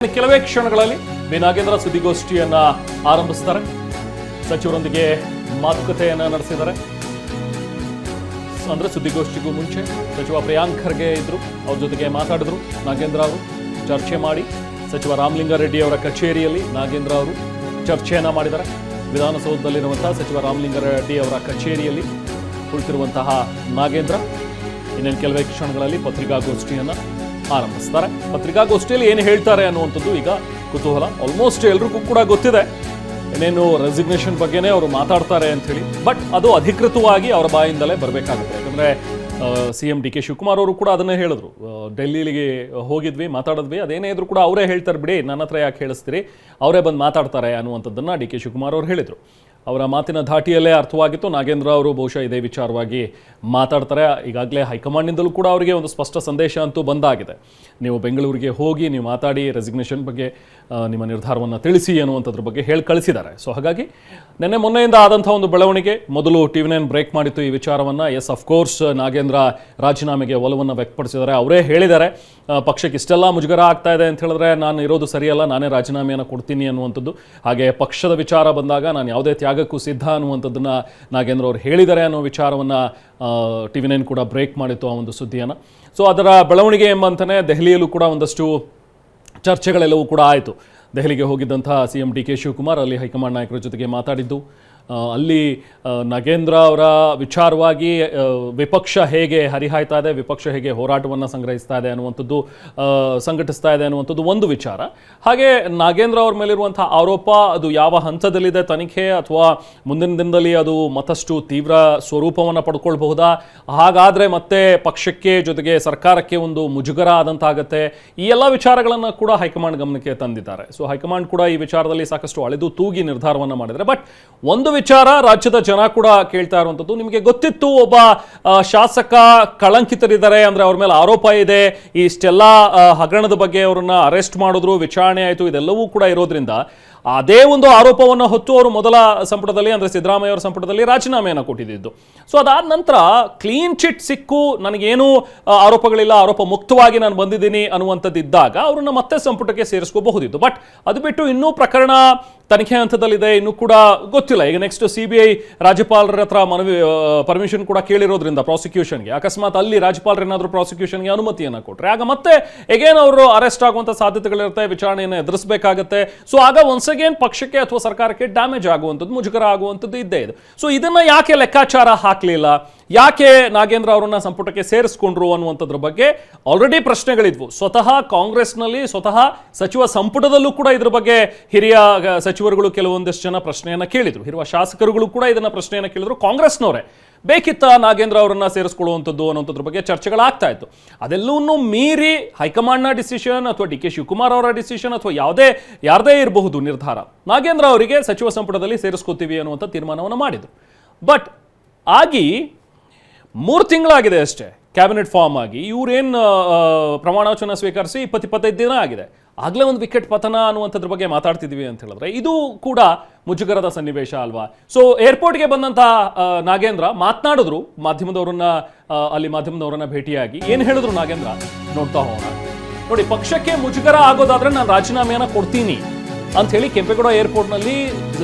ಕೆಲವೇ ಕ್ಷಣಗಳಲ್ಲಿ ಬಿ ನಾಗೇಂದ್ರ ಸುದ್ದಿಗೋಷ್ಠಿಯನ್ನ ಆರಂಭಿಸ್ತಾರೆ. ಸಚಿವರೊಂದಿಗೆ ಮಾತುಕತೆಯನ್ನ ನಡೆಸಿದ್ದಾರೆ. ಅಂದ್ರೆ ಸುದ್ದಿಗೋಷ್ಠಿಗೂ ಮುಂಚೆ ಸಚಿವ ಪ್ರಿಯಾಂಕ್ ಖರ್ಗೆ ಇದ್ರು, ಅವ್ರ ಜೊತೆಗೆ ಮಾತಾಡಿದ್ರು ನಾಗೇಂದ್ರ ಅವರು. ಚರ್ಚೆ ಮಾಡಿ ಸಚಿವ ರಾಮಲಿಂಗಾರೆಡ್ಡಿ ಅವರ ಕಚೇರಿಯಲ್ಲಿ ನಾಗೇಂದ್ರ ಅವರು ಚರ್ಚೆಯನ್ನ ಮಾಡಿದ್ದಾರೆ. ವಿಧಾನಸೌಧದಲ್ಲಿರುವಂತಹ ಸಚಿವ ರಾಮಲಿಂಗಾರೆಡ್ಡಿ ಅವರ ಕಚೇರಿಯಲ್ಲಿ ಕುಳಿತಿರುವಂತಹ ನಾಗೇಂದ್ರ ಇನ್ನೇನು ಕೆಲವೇ ಕ್ಷಣಗಳಲ್ಲಿ ಪತ್ರಿಕಾಗೋಷ್ಠಿಯನ್ನ ಆರಂಭಿಸ್ತಾರೆ. ಪತ್ರಿಕಾಗೋಷ್ಠಿಯಲ್ಲಿ ಏನು ಹೇಳ್ತಾರೆ ಅನ್ನುವಂಥದ್ದು ಈಗ ಕುತೂಹಲ. ಆಲ್ಮೋಸ್ಟ್ ಎಲ್ರಿಗೂ ಕೂಡ ಗೊತ್ತಿದೆ ಏನೇನು ರೆಸಿಗ್ನೇಷನ್ ಬಗ್ಗೆನೇ ಅವರು ಮಾತಾಡ್ತಾರೆ ಅಂಥೇಳಿ. ಬಟ್ ಅದು ಅಧಿಕೃತವಾಗಿ ಅವರ ಬಾಯಿಂದಲೇ ಬರಬೇಕಾಗುತ್ತೆ. ಯಾಕಂದರೆ CM DK ಶಿವಕುಮಾರ್ ಅವರು ಕೂಡ ಅದನ್ನೇ ಹೇಳಿದ್ರು. ಡೆಲ್ಲಿಗೆ ಹೋಗಿದ್ವಿ, ಮಾತಾಡಿದ್ವಿ, ಅದೇನೇ ಇದ್ರು ಕೂಡ ಅವರೇ ಹೇಳ್ತಾರೆ, ಬಿಡಿ ನನ್ನ ಹತ್ರ ಯಾಕೆ ಹೇಳಿಸ್ತೀರಿ, ಅವರೇ ಬಂದು ಮಾತಾಡ್ತಾರೆ ಅನ್ನುವಂಥದ್ದನ್ನು DK ಶಿವಕುಮಾರ್ ಅವರು ಹೇಳಿದರು. ಅವರ ಮಾತಿನ ಧಾಟಿಯಲ್ಲೇ ಅರ್ಥವಾಗಿತ್ತು ನಾಗೇಂದ್ರ ಅವರು ಬಹುಶಃ ಇದೇ ವಿಚಾರವಾಗಿ ಮಾತಾಡ್ತಾರೆ. ಈಗಾಗಲೇ ಹೈಕಮಾಂಡ್ನಿಂದಲೂ ಕೂಡ ಅವರಿಗೆ ಒಂದು ಸ್ಪಷ್ಟ ಸಂದೇಶ ಅಂತೂ ಬಂದಾಗಿದೆ. ನೀವು ಬೆಂಗಳೂರಿಗೆ ಹೋಗಿ ನೀವು ಮಾತಾಡಿ, ರೆಸಿಗ್ನೇಷನ್ ಬಗ್ಗೆ ನಿಮ್ಮ ನಿರ್ಧಾರವನ್ನು ತಿಳಿಸಿ ಅನ್ನುವಂಥದ್ರ ಬಗ್ಗೆ ಹೇಳಿ ಕಳಿಸಿದ್ದಾರೆ. ಸೊ ಹಾಗಾಗಿ ಮೊನ್ನೆಯಿಂದ ಆದಂಥ ಒಂದು ಬೆಳವಣಿಗೆ, ಮೊದಲು TV9 ಬ್ರೇಕ್ ಮಾಡಿತ್ತು ಈ ವಿಚಾರವನ್ನು. ಎಸ್, ಅಫ್ಕೋರ್ಸ್ ನಾಗೇಂದ್ರ ರಾಜೀನಾಮೆಗೆ ಒಲವನ್ನು ವ್ಯಕ್ತಪಡಿಸಿದ್ದಾರೆ. ಅವರೇ ಹೇಳಿದ್ದಾರೆ ಪಕ್ಷಕ್ಕೆ ಇಷ್ಟೆಲ್ಲ ಮುಜುಗರ ಆಗ್ತಾ ಇದೆ ಅಂತ ಹೇಳಿದ್ರೆ ನಾನು ಇರೋದು ಸರಿಯಲ್ಲ, ನಾನೇ ರಾಜೀನಾಮೆಯನ್ನು ಕೊಡ್ತೀನಿ ಅನ್ನುವಂಥದ್ದು. ಹಾಗೆ ಪಕ್ಷದ ವಿಚಾರ ಬಂದಾಗ ನಾನು ಯಾವುದೇ ತ್ಯಾಗಕ್ಕೂ ಸಿದ್ಧ ಅನ್ನುವಂಥದ್ದನ್ನು ನಾಗೇಂದ್ರ ಅವರು ಹೇಳಿದ್ದಾರೆ ಅನ್ನೋ ವಿಚಾರವನ್ನು TV9 ಕೂಡ ಬ್ರೇಕ್ ಮಾಡಿತ್ತು ಆ ಒಂದು ಸುದ್ದಿಯನ್ನು. ಸೊ ಅದರ ಬೆಳವಣಿಗೆ ಎಂಬಂತಲೇ ದೆಹಲಿಯಲ್ಲೂ ಕೂಡ ಒಂದಷ್ಟು ಚರ್ಚೆಗಳೆಲ್ಲವೂ ಕೂಡ ಆಯಿತು. ದೆಹಲಿಗೆ ಹೋಗಿದ್ದಂಥ CM DK ಶಿವಕುಮಾರ್ ಅಲ್ಲಿ ಹೈಕಮಾಂಡ್ ನಾಯಕರ ಜೊತೆಗೆ ಮಾತಾಡಿದ್ದು, ಅಲ್ಲಿ ನಾಗೇಂದ್ರ ಅವರ ವಿಚಾರವಾಗಿ ವಿಪಕ್ಷ ಹೇಗೆ ಹರಿಹಾಯ್ತಾ ಇದೆ, ವಿಪಕ್ಷ ಹೇಗೆ ಹೋರಾಟವನ್ನು ಸಂಘಟಿಸ್ತಾ ಇದೆ ಅನ್ನುವಂಥದ್ದು ಒಂದು ವಿಚಾರ. ಹಾಗೆ ನಾಗೇಂದ್ರ ಅವ್ರ ಮೇಲಿರುವಂಥ ಆರೋಪ ಅದು ಯಾವ ಹಂತದಲ್ಲಿದೆ ತನಿಖೆ, ಅಥವಾ ಮುಂದಿನ ದಿನದಲ್ಲಿ ಅದು ಮತ್ತಷ್ಟು ತೀವ್ರ ಸ್ವರೂಪವನ್ನು ಪಡ್ಕೊಳ್ಬಹುದಾ, ಹಾಗಾದರೆ ಮತ್ತೆ ಪಕ್ಷಕ್ಕೆ ಜೊತೆಗೆ ಸರ್ಕಾರಕ್ಕೆ ಒಂದು ಮುಜುಗರ ಆದಂತಾಗತ್ತೆ, ಈ ಎಲ್ಲ ವಿಚಾರಗಳನ್ನು ಕೂಡ ಹೈಕಮಾಂಡ್ ಗಮನಕ್ಕೆ ತಂದಿದ್ದಾರೆ. ಸೊ ಹೈಕಮಾಂಡ್ ಕೂಡ ಈ ವಿಚಾರದಲ್ಲಿ ಸಾಕಷ್ಟು ಅಳೆದು ತೂಗಿ ನಿರ್ಧಾರವನ್ನು ಮಾಡಿದ್ದಾರೆ. ಬಟ್ ಒಂದು ವಿಚಾರ ರಾಜ್ಯದ ಜನ ಕೂಡ ಕೇಳ್ತಾ ಇರುವಂಥದ್ದು, ನಿಮಗೆ ಗೊತ್ತಿತ್ತು ಒಬ್ಬ ಶಾಸಕ ಕಳಂಕಿತರಿದ್ದಾರೆ, ಅಂದ್ರೆ ಅವ್ರ ಮೇಲೆ ಆರೋಪ ಇದೆ, ಇಷ್ಟೆಲ್ಲ ಹಗರಣದ ಬಗ್ಗೆ ಅವರನ್ನ ಅರೆಸ್ಟ್ ಮಾಡಿದ್ರು, ವಿಚಾರಣೆ ಆಯಿತು, ಇದೆಲ್ಲವೂ ಕೂಡ ಇರೋದ್ರಿಂದ ಅದೇ ಒಂದು ಆರೋಪವನ್ನು ಹೊತ್ತು ಅವರು ಮೊದಲ ಸಂಪುಟದಲ್ಲಿ ಅಂದರೆ ಸಿದ್ದರಾಮಯ್ಯ ಅವರ ಸಂಪುಟದಲ್ಲಿ ರಾಜೀನಾಮೆಯನ್ನು ಕೊಟ್ಟಿದ್ದು. ಸೊ ಅದಾದ ನಂತರ ಕ್ಲೀನ್ ಚಿಟ್ ಸಿಕ್ಕು, ನನಗೇನು ಆರೋಪಗಳಿಲ್ಲ, ಆರೋಪ ಮುಕ್ತವಾಗಿ ನಾನು ಬಂದಿದ್ದೀನಿ ಅನ್ನುವಂಥದ್ದು ಇದ್ದಾಗ ಅವ್ರನ್ನ ಮತ್ತೆ ಸಂಪುಟಕ್ಕೆ ಸೇರಿಸ್ಕೋಬಹುದಿತ್ತು. ಬಟ್ ಅದು ಬಿಟ್ಟು ಇನ್ನೂ ಪ್ರಕರಣ ತನಿಖೆ ಹಂತದಲ್ಲಿದೆ, ಇನ್ನೂ ಕೂಡ ಗೊತ್ತಿಲ್ಲ. ಈಗ ನೆಕ್ಸ್ಟ್ CBI ರಾಜ್ಯಪಾಲರ ಹತ್ರ ಪರ್ಮಿಷನ್ ಕೂಡ ಕೇಳಿರೋದ್ರಿಂದ ಪ್ರಾಸಿಕ್ಯೂಷನ್ಗೆ, ಅಕಸ್ಮಾತ್ ಅಲ್ಲಿ ರಾಜ್ಯಪಾಲರು ಏನಾದರೂ ಪ್ರಾಸಿಕ್ಯೂಷನ್ಗೆ ಅನುಮತಿಯನ್ನು ಕೊಟ್ಟರೆ ಆಗ ಮತ್ತೆ ಎಗೇನ್ ಅವರು ಅರೆಸ್ಟ್ ಆಗುವಂಥ ಸಾಧ್ಯತೆಗಳಿರುತ್ತೆ, ವಿಚಾರಣೆಯನ್ನು ಎದುರಿಸಬೇಕಾಗತ್ತೆ. ಸೊ ಆಗ ಒನ್ಸ್ ಅಗೇನ್ ಪಕ್ಷಕ್ಕೆ ಅಥವಾ ಸರ್ಕಾರಕ್ಕೆ ಡ್ಯಾಮೇಜ್ ಆಗುವಂಥದ್ದು, ಮುಜುಗರ ಆಗುವಂಥದ್ದು ಇದ್ದೇ ಇದೆ. ಸೊ ಇದನ್ನ ಯಾಕೆ ಲೆಕ್ಕಾಚಾರ ಹಾಕಲಿಲ್ಲ, ಯಾಕೆ ನಾಗೇಂದ್ರ ಅವರನ್ನ ಸಂಪುಟಕ್ಕೆ ಸೇರಿಸ್ಕೊಂಡ್ರು ಅನ್ನುವಂಥದ್ರ ಬಗ್ಗೆ ಆಲ್ರೆಡಿ ಪ್ರಶ್ನೆಗಳಿದ್ವು. ಸ್ವತಃ ಕಾಂಗ್ರೆಸ್ನಲ್ಲಿ, ಸ್ವತಃ ಸಚಿವ ಸಂಪುಟದಲ್ಲೂ ಕೂಡ ಇದ್ರ ಬಗ್ಗೆ ಹಿರಿಯ ಸಚಿವರುಗಳು ಕೆಲವೊಂದಷ್ಟು ಜನ ಪ್ರಶ್ನೆಯನ್ನು ಕೇಳಿದ್ರು, ಹಿರಿಯ ಶಾಸಕರುಗಳು ಕೂಡ ಇದನ್ನ ಪ್ರಶ್ನೆಯನ್ನು ಕೇಳಿದ್ರು. ಕಾಂಗ್ರೆಸ್ನವರೇ ಬೇಕಿತ್ತ ನಾಗೇಂದ್ರ ಅವರನ್ನ ಸೇರಿಸ್ಕೊಳ್ಳುವಂಥದ್ದು ಅನ್ನೋದ್ರ ಬಗ್ಗೆ ಚರ್ಚೆಗಳಾಗ್ತಾ ಇತ್ತು. ಅದೆಲ್ಲವನ್ನೂ ಮೀರಿ ಹೈಕಮಾಂಡ್ನ ಡಿಸಿಷನ್ ಅಥವಾ DK ಶಿವಕುಮಾರ್ ಅವರ ಡಿಸಿಷನ್ ಅಥವಾ ಯಾರದೇ ಇರಬಹುದು ನಿರ್ಧಾರ, ನಾಗೇಂದ್ರ ಅವರಿಗೆ ಸಚಿವ ಸಂಪುಟದಲ್ಲಿ ಸೇರಿಸ್ಕೋತೀವಿ ಅನ್ನುವಂಥ ತೀರ್ಮಾನವನ್ನು ಮಾಡಿದ್ರು. ಬಟ್ ಆಗಿ 3 ತಿಂಗಳಾಗಿದೆ ಅಷ್ಟೇ ಕ್ಯಾಬಿನೆಟ್ ಫಾರ್ಮ್ ಆಗಿ. ಇವರೇನು ಪ್ರಮಾಣ ವಚನ ಸ್ವೀಕರಿಸಿ 20-25 ದಿನ ಆಗಿದೆ. ಆಗಲೇ ಒಂದು ವಿಕೆಟ್ ಪತನ ಅನ್ನುವಂಥದ್ರ ಬಗ್ಗೆ ಮಾತಾಡ್ತಿದ್ವಿ ಅಂತ ಹೇಳಿದ್ರೆ ಇದು ಕೂಡ ಮುಜುಗರದ ಸನ್ನಿವೇಶ ಅಲ್ವಾ? ಸೊ ಏರ್ಪೋರ್ಟ್ಗೆ ಬಂದಂಥ ನಾಗೇಂದ್ರ ಮಾತನಾಡಿದ್ರು, ಮಾಧ್ಯಮದವರನ್ನ ಭೇಟಿಯಾಗಿ ಏನು ಹೇಳಿದ್ರು ನಾಗೇಂದ್ರ ನೋಡ್ತಾ ಹೋಗೋಣ. ನೋಡಿ, ಪಕ್ಷಕ್ಕೆ ಮುಜುಗರ ಆಗೋದಾದ್ರೆ ನಾನು ರಾಜೀನಾಮೆಯನ್ನು ಕೊಡ್ತೀನಿ ಅಂತ ಹೇಳಿ ಕೆಂಪೇಗೌಡ ಏರ್ಪೋರ್ಟ್ನಲ್ಲಿ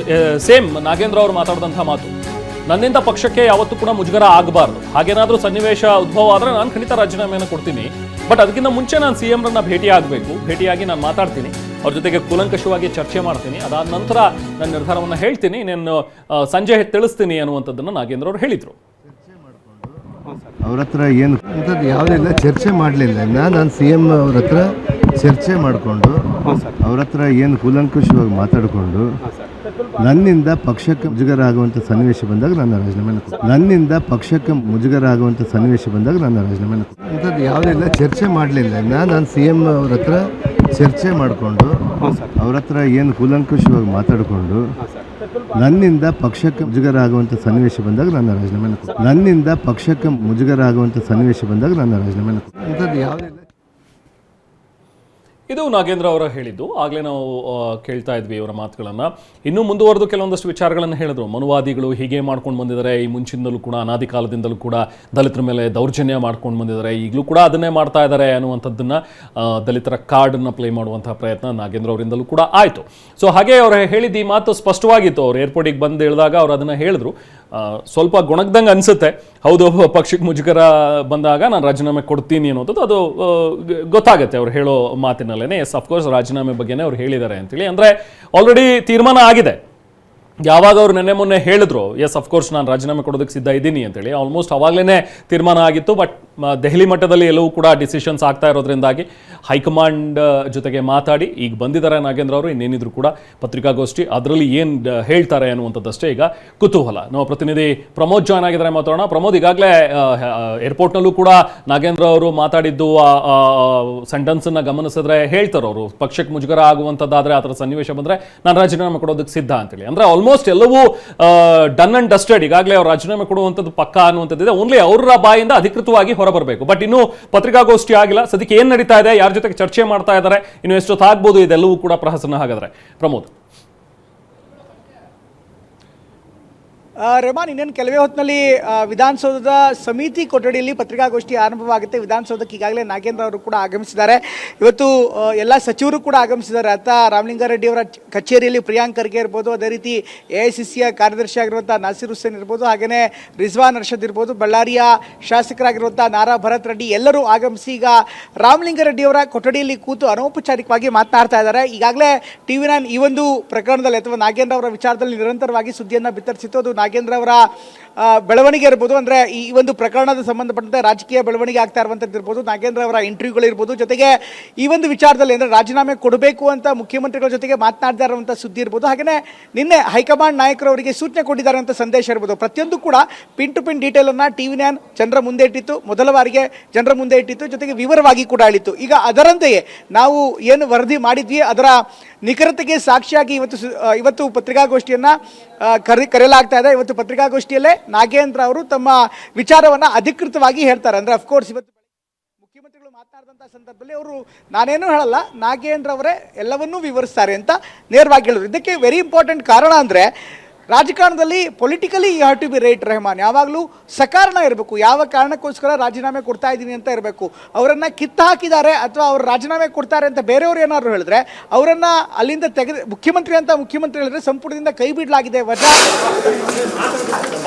ಸೇಮ್ ನಾಗೇಂದ್ರ ಅವರು ಮಾತಾಡಿದಂಥ ಮಾತು. ನನ್ನಿಂದ ಪಕ್ಷಕ್ಕೆ ಯಾವತ್ತೂ ಕೂಡ ಮುಜುಗರ ಆಗಬಾರ್ದು, ಹಾಗೇನಾದರೂ ಸನ್ನಿವೇಶ ಉದ್ಭವ ಆದರೆ ನಾನು ಖಂಡಿತ ರಾಜೀನಾಮೆಯನ್ನು ಕೊಡ್ತೀನಿ. ಬಟ್ ಅದಕ್ಕಿಂತ ಮುಂಚೆ ನಾನು CM ರನ್ನ ಭೇಟಿಯಾಗಿ ನಾನು ಮಾತಾಡ್ತೀನಿ, ಅವ್ರ ಜೊತೆಗೆ ಕೂಲಂಕಷವಾಗಿ ಚರ್ಚೆ ಮಾಡ್ತೀನಿ, ಅದಾದ ನಂತರ ನನ್ನ ನಿರ್ಧಾರವನ್ನು ಹೇಳ್ತೀನಿ, ನಾನು ಸಂಜೆ ತಿಳಿಸ್ತೀನಿ ಅನ್ನುವಂಥದ್ದನ್ನು ನಾಗೇಂದ್ರ ಅವರು ಹೇಳಿದರು. ಅವ್ರ ಹತ್ರ ಏನು ಅಂಥದ್ದು ಯಾವುದಿಲ್ಲ, ಚರ್ಚೆ ಮಾಡಲಿಲ್ಲ. ನಾನು CM ಅವ್ರ ಹತ್ರ ಚರ್ಚೆ ಮಾಡಿಕೊಂಡು ಅವ್ರ ಹತ್ರ ಏನು ಕೂಲಂಕಷವಾಗಿ ಮಾತಾಡಿಕೊಂಡು ನನ್ನಿಂದ ಪಕ್ಷಕ್ಕೆ ಮುಜುಗರ ಆಗುವಂಥ ಸನ್ನಿವೇಶ ಬಂದಾಗ ನನ್ನ ರಾಜೀನಾಮೆಯನ್ನು ಅಂಥದ್ದು ಯಾವುದಿಲ್ಲ, ಚರ್ಚೆ ಮಾಡಲಿಲ್ಲ. ನಾನು CM ಅವ್ರ ಹತ್ರ ಚರ್ಚೆ ಮಾಡಿಕೊಂಡು ಅವ್ರ ಹತ್ರ ಏನು ಕೂಲಂಕಷವಾಗಿ ಮಾತಾಡಿಕೊಂಡು ನನ್ನಿಂದ ಪಕ್ಷಕ್ಕೆ ಮುಜುಗರ ಆಗುವಂಥ ಸನ್ನಿವೇಶ ಬಂದಾಗ ನನ್ನ ರಾಜೀನಾಮೆಯನ್ನು ಅಂಥದ್ದು ಯಾವುದಿಲ್ಲ. ಇದು ನಾಗೇಂದ್ರ ಅವರು ಹೇಳಿದ್ದು. ಆಗಲೇ ನಾವು ಕೇಳ್ತಾ ಇದ್ವಿ ಇವರ ಮಾತುಗಳನ್ನು. ಇನ್ನೂ ಮುಂದುವರೆದು ಕೆಲವೊಂದಷ್ಟು ವಿಚಾರಗಳನ್ನು ಹೇಳಿದ್ರು. ಮನುವಾದಿಗಳು ಹೀಗೆ ಮಾಡ್ಕೊಂಡು ಬಂದಿದ್ದಾರೆ, ಈ ಮುಂಚಿನಿಂದಲೂ ಕೂಡ ಅನಾದಿ ಕಾಲದಿಂದಲೂ ಕೂಡ ದಲಿತರ ಮೇಲೆ ದೌರ್ಜನ್ಯ ಮಾಡ್ಕೊಂಡು ಬಂದಿದ್ದಾರೆ, ಈಗಲೂ ಕೂಡ ಅದನ್ನೇ ಮಾಡ್ತಾ ಇದ್ದಾರೆ ಅನ್ನುವಂಥದ್ದನ್ನು ದಲಿತರ ಕಾರ್ಡನ್ನು ಪ್ಲೇ ಮಾಡುವಂತಹ ಪ್ರಯತ್ನ ನಾಗೇಂದ್ರ ಅವರಿಂದಲೂ ಕೂಡ ಆಯಿತು. ಸೊ ಹಾಗೆ ಅವರು ಹೇಳಿದ್ದು ಈ ಮಾತು ಸ್ಪಷ್ಟವಾಗಿತ್ತು. ಅವ್ರು ಏರ್ಪೋರ್ಟಿಗೆ ಬಂದು ಹೇಳಿದಾಗ ಅವ್ರು ಅದನ್ನು ಹೇಳಿದ್ರು. ಸ್ವಲ್ಪ ಗೊಣಗ್ದಂಗೆ ಅನಿಸುತ್ತೆ. ಹೌದು, ಪಕ್ಷಕ್ಕೆ ಮುಜುಗರ ಬಂದಾಗ ನಾನು ರಾಜೀನಾಮೆ ಕೊಡ್ತೀನಿ ಅನ್ನೋದು ಅದು ಗೊತ್ತಾಗುತ್ತೆ ಅವ್ರು ಹೇಳೋ ಮಾತಿನಲ್ಲೇ. ಎಸ್, ಅಫ್ಕೋರ್ಸ್ ರಾಜೀನಾಮೆ ಬಗ್ಗೆನೇ ಅವ್ರು ಹೇಳಿದ್ದಾರೆ ಅಂತೇಳಿ. ಅಂದರೆ ಆಲ್ರೆಡಿ ತೀರ್ಮಾನ ಆಗಿದೆ. ಯಾವಾಗ ಅವ್ರು ಮೊನ್ನೆ ಹೇಳಿದ್ರು ಎಸ್ ಅಫ್ಕೋರ್ಸ್ ನಾನು ರಾಜೀನಾಮೆ ಕೊಡೋದಕ್ಕೆ ಸಿದ್ಧ ಇದ್ದೀನಿ ಅಂತೇಳಿ, ಆಲ್ಮೋಸ್ಟ್ ಅವಾಗಲೇ ತೀರ್ಮಾನ ಆಗಿತ್ತು. ಬಟ್ ದೆಹಲಿ ಮಟ್ಟದಲ್ಲಿ ಎಲ್ಲವೂ ಕೂಡ ಡಿಸಿಷನ್ಸ್ ಆಗ್ತಾ ಇರೋದ್ರಿಂದಾಗಿ ಹೈಕಮಾಂಡ್ ಜೊತೆಗೆ ಮಾತಾಡಿ ಈಗ ಬಂದಿದ್ದಾರೆ ನಾಗೇಂದ್ರ ಅವರು. ಇನ್ನೇನಿದ್ರು ಕೂಡ ಪತ್ರಿಕಾಗೋಷ್ಠಿ, ಅದರಲ್ಲಿ ಏನು ಹೇಳ್ತಾರೆ ಅನ್ನುವಂಥದ್ದಷ್ಟೇ ಈಗ ಕುತೂಹಲ. ನಮ್ಮ ಪ್ರತಿನಿಧಿ ಪ್ರಮೋದ್ ಜಾಯ್ನ್ ಆಗಿದ್ದಾರೆ, ಮಾತಾಡೋಣ. ಪ್ರಮೋದ್, ಈಗಾಗಲೇ ಏರ್ಪೋರ್ಟ್ನಲ್ಲೂ ಕೂಡ ನಾಗೇಂದ್ರ ಅವರು ಮಾತಾಡಿದ್ದು ಸೆಂಟೆನ್ಸನ್ನು ಗಮನಿಸಿದ್ರೆ ಹೇಳ್ತಾರೆ ಅವರು ಪಕ್ಷಕ್ಕೆ ಮುಜುಗರ ಆಗುವಂಥದ್ದಾದರೆ ಆ ಥರ ಸನ್ನಿವೇಶ ಬಂದರೆ ನಾನು ರಾಜೀನಾಮೆ ಕೊಡೋದಕ್ಕೆ ಸಿದ್ಧ ಅಂತೇಳಿ. ಅಂದರೆ ಆಲ್ಮೋಸ್ಟ್ ಎಲ್ಲವೂ ಡನ್ ಅಂಡ್ ಡಸ್ಟೆಡ್. ಈಗಾಗಲೇ ಅವ್ರು ರಾಜೀನಾಮೆ ಕೊಡುವಂಥದ್ದು ಪಕ್ಕಾ ಅನ್ನುವಂಥದ್ದಿದೆ. ಓನ್ಲಿ ಅವರ ಬಾಯಿಂದ ಅಧಿಕೃತವಾಗಿ ಹೊರಬರಬೇಕು. ಬಟ್ ಇನ್ನೂ ಪತ್ರಿಕಾಗೋಷ್ಠಿ ಆಗಿಲ್ಲ. ಸದ್ಯಕ್ಕೆ ಏನು ನಡೀತಾ ಇದೆ, ಯಾರ ಜೊತೆಗೆ ಚರ್ಚೆ ಮಾಡ್ತಾ ಇದ್ದಾರೆ, ಇನ್ನು ಎಷ್ಟೊತ್ತಾಗ್ಬೋದು, ಇದೆಲ್ಲವೂ ಕೂಡ ಪ್ರಹಸನ. ಹಾಗಾದ್ರೆ ಪ್ರಮೋದ್. ರೆಹಮಾನ್, ಇನ್ನೇನು ಕೆಲವೇ ಹೊತ್ತಿನಲ್ಲಿ ವಿಧಾನಸೌಧದ ಸಮಿತಿ ಕೊಠಡಿಯಲ್ಲಿ ಪತ್ರಿಕಾಗೋಷ್ಠಿ ಆರಂಭವಾಗುತ್ತೆ. ವಿಧಾನಸೌಧಕ್ಕೆ ಈಗಾಗಲೇ ನಾಗೇಂದ್ರ ಅವರು ಕೂಡ ಆಗಮಿಸಿದ್ದಾರೆ. ಇವತ್ತು ಎಲ್ಲ ಸಚಿವರು ಕೂಡ ಆಗಮಿಸಿದ್ದಾರೆ. ಆತ ರಾಮಲಿಂಗಾರೆಡ್ಡಿ ಅವರ ಕಚೇರಿಯಲ್ಲಿ ಪ್ರಿಯಾಂಕ್ ಖರ್ಗೆ ಇರ್ಬೋದು, ಅದೇ ರೀತಿ AICCಯ ಕಾರ್ಯದರ್ಶಿ ಆಗಿರುವಂಥ ನಾಸಿರ್ ಹುಸೇನ್ ಇರ್ಬೋದು, ಹಾಗೆಯೇ ರಿಜ್ವಾನ್ ಅರ್ಷದ್ ಇರ್ಬೋದು, ಬಳ್ಳಾರಿಯ ಶಾಸಕರಾಗಿರುವಂಥ ನಾರಾ ಭರತ್ ರೆಡ್ಡಿ ಎಲ್ಲರೂ ಆಗಮಿಸಿ ಈಗ ರಾಮಲಿಂಗಾರೆಡ್ಡಿ ಅವರ ಕೊಠಡಿಯಲ್ಲಿ ಕೂತು ಅನೌಪಚಾರಿಕವಾಗಿ ಮಾತನಾಡ್ತಾ ಇದ್ದಾರೆ. ಈಗಾಗಲೇ TV9 ಈ ಒಂದು ಪ್ರಕರಣದಲ್ಲಿ ಅಥವಾ ನಾಗೇಂದ್ರ ಅವರ ವಿಚಾರದಲ್ಲಿ ನಿರಂತರವಾಗಿ ಸುದ್ದಿಯನ್ನು ಬಿತ್ತರಿಸಿತ್ತು. ಅದು ನಾಗೇಂದ್ರ ಅವರ ಬೆಳವಣಿಗೆ ಇರ್ಬೋದು, ಅಂದರೆ ಈ ಒಂದು ಪ್ರಕರಣದ ಸಂಬಂಧಪಟ್ಟಂತೆ ರಾಜಕೀಯ ಬೆಳವಣಿಗೆ ಆಗ್ತಾ ಇರುವಂಥದ್ದು ಇರ್ಬೋದು, ನಾಗೇಂದ್ರ ಅವರ ಇಂಟರ್ವ್ಯೂಗಳಿರ್ಬೋದು, ಜೊತೆಗೆ ಈ ಒಂದು ವಿಚಾರದಲ್ಲಿ ಅಂದರೆ ರಾಜೀನಾಮೆ ಕೊಡಬೇಕು ಅಂತ ಮುಖ್ಯಮಂತ್ರಿಗಳ ಜೊತೆಗೆ ಮಾತನಾಡ್ತಾ ಇರುವಂಥ ಸುದ್ದಿ ಇರ್ಬೋದು, ಹಾಗೆಯೇ ನಿನ್ನೆ ಹೈಕಮಾಂಡ್ ನಾಯಕರು ಅವರಿಗೆ ಸೂಚನೆ ಕೊಟ್ಟಿದ್ದಾರೆ ಅಂತ ಸಂದೇಶ ಇರ್ಬೋದು. ಪ್ರತಿಯೊಂದು ಕೂಡ ಪಿನ್ ಟು ಪಿನ್ ಡೀಟೇಲನ್ನು TV9 ಜನರ ಮುಂದೆ ಇಟ್ಟಿತ್ತು, ಮೊದಲ ಬಾರಿಗೆ ಜನರ ಮುಂದೆ ಇಟ್ಟಿತ್ತು, ಜೊತೆಗೆ ವಿವರವಾಗಿ ಕೂಡ ಹೇಳಿತ್ತು. ಈಗ ಅದರಂತೆಯೇ ನಾವು ಏನು ವರದಿ ಮಾಡಿದ್ವಿ ಅದರ ನಿಖರತೆಗೆ ಸಾಕ್ಷಿಯಾಗಿ ಇವತ್ತು ಪತ್ರಿಕಾಗೋಷ್ಠಿಯನ್ನು ಕರೆಯಲಾಗ್ತಾ ಇದೆ. ಇವತ್ತು ಪತ್ರಿಕಾಗೋಷ್ಠಿಯಲ್ಲೇ ನಾಗೇಂದ್ರ ಅವರು ತಮ್ಮ ವಿಚಾರವನ್ನು ಅಧಿಕೃತವಾಗಿ ಹೇಳ್ತಾರೆ. ಅಂದರೆ ಅಫ್ಕೋರ್ಸ್ ಇವತ್ತು ಮುಖ್ಯಮಂತ್ರಿಗಳು ಮಾತನಾಡಿದಂಥ ಸಂದರ್ಭದಲ್ಲಿ ಅವರು ನಾನೇನು ಹೇಳಲ್ಲ, ನಾಗೇಂದ್ರ ಅವರೇ ಎಲ್ಲವನ್ನೂ ವಿವರಿಸ್ತಾರೆ ಅಂತ ನೇರವಾಗಿ ಹೇಳಿದ್ರು. ಇದಕ್ಕೆ ವೆರಿ ಇಂಪಾರ್ಟೆಂಟ್ ಕಾರಣ ಅಂದರೆ ರಾಜಕಾರಣದಲ್ಲಿ politically you have to be right Rehman. ಯಾವಾಗಲೂ ಸಕಾರಣ ಇರಬೇಕು. ಯಾವ ಕಾರಣಕ್ಕೋಸ್ಕರ ರಾಜೀನಾಮೆ ಕೊಡ್ತಾ ಇದ್ದೀನಿ ಅಂತ ಇರಬೇಕು. ಅವರನ್ನು ಕಿತ್ತು ಹಾಕಿದ್ದಾರೆ ಅಥವಾ ಅವರು ರಾಜೀನಾಮೆ ಕೊಡ್ತಾರೆ ಅಂತ ಬೇರೆಯವರು ಏನಾದ್ರು ಹೇಳಿದ್ರೆ ಅವರನ್ನು ಅಲ್ಲಿಂದ ಮುಖ್ಯಮಂತ್ರಿ ಹೇಳಿದ್ರೆ ಸಂಪುಟದಿಂದ ಕೈ ಬಿಡಲಾಗಿದೆ, ವಜಾ